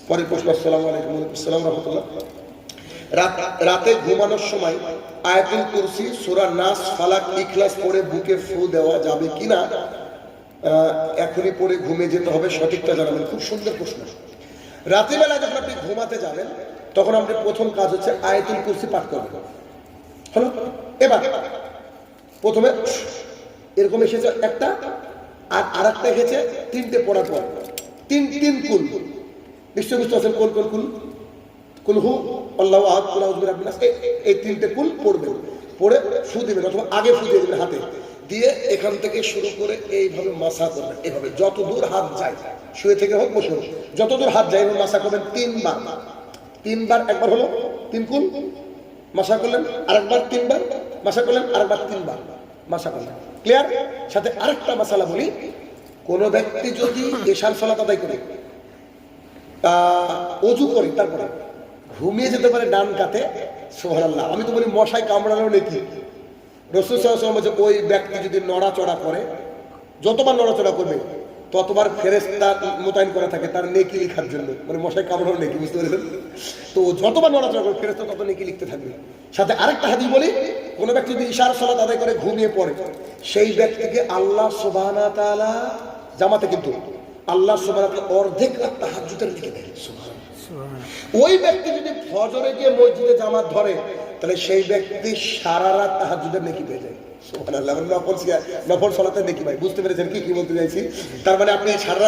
পরের প্রশ্ন। আসসালামু আলাইকুম। আসসালাম রাহমাতুল্লাহ। রাতে ঘুমানোর সময় আয়াতুল কুরসি, সূরা নাস, ফালাক, ইখলাস পড়ে বুকে ফু দেওয়া যাবে কিনা, এখনই পড়ে ঘুমিয়ে যেতে হবে, সঠিকটা জানাবেন। খুব সুন্দর প্রশ্ন। রাতের বেলা যখন আপনি ঘুমাতে যাবেন তখন আমাদের প্রথম কাজ হচ্ছে আয়াতুল কুরসি পাঠ করবেন। হলো? এবার প্রথমে এরকম এসেছে একটা, আর আরেকটা এসেছে তিনটে পড়ার পর তিন তিন কুল। নিশ্চয় বুঝতে পারছেন কোন কোন কুল? কুলহু আল্লাহু আহাদ, কুল আউযু বিরাব্বিন নাস, এই তিনটে কুল পড়বেন। পড়ে ফু দিবেন, অথবা আগে ফু দিয়ে দিবেন হাতে দিয়ে, এখান থেকে শুরু করে এইভাবে মাসা করবেন। এইভাবে যত দূর হাত যায়, শুয়ে থেকে হোক বসে হোক, যত দূর হাত যায় মাসা করবেন তিনবার। তিনবার, একবার হলো তিন কুল মাসা করলেন, আরেকবার তিনবার মাসা করলেন, আরেকবার তিনবার মাসা করলেন। ক্লিয়ার? সাথে আরেকটা মাসালা বলি, কোন ব্যক্তি যদি এশার সালাত আদায় করে ওযু করে তারপরে ঘুমিয়ে যেতে পারে ডান কাতে, সুবহানাল্লাহ। আমি তো বলি মশায় কামড়ানো নেকি। রাসূল সাল্লাল্লাহু আলাইহি ওয়াসাল্লাম বলেছে ওই ব্যক্তি যদি নড়াচড়া করে, যতবার নড়াচড়া করবে ততবার ফেরেশতা মোতায়েন করা থাকে তার নেকি লেখার জন্য, মানে মশায় কামড়ানো নেকি, বুঝতে পেরেছেন? তো যতবার নড়াচড়া করবে ফেরেশতা তত নেকি লিখতে থাকবে। সাথে আরেকটা হাদিস বলি, কোন ব্যক্তি যদি ইশার সালাত আদায় করে ঘুমিয়ে পড়ে, সেই ব্যক্তিকে আল্লাহ সুবহানাহু ওয়া তাআলা জামাতে, কিন্তু আল্লাহ সুবহানাহু ওয়া তাআলা অর্ধেক রাত তাহাজ্জুদের লিখে দেয়। ওই ব্যক্তি যদি ফজরে গিয়ে মসজিদে জামাত ধরে, তাহলে সেই ব্যক্তি সারা রাত তাহাজ্জুদের নেকি পেয়ে যায়। সুবহানাল্লাহ। নফল সালাতের নেকি ভাই, বুঝতে পেরেছেন কি বলতে চাইছি? তার মানে আপনি সারা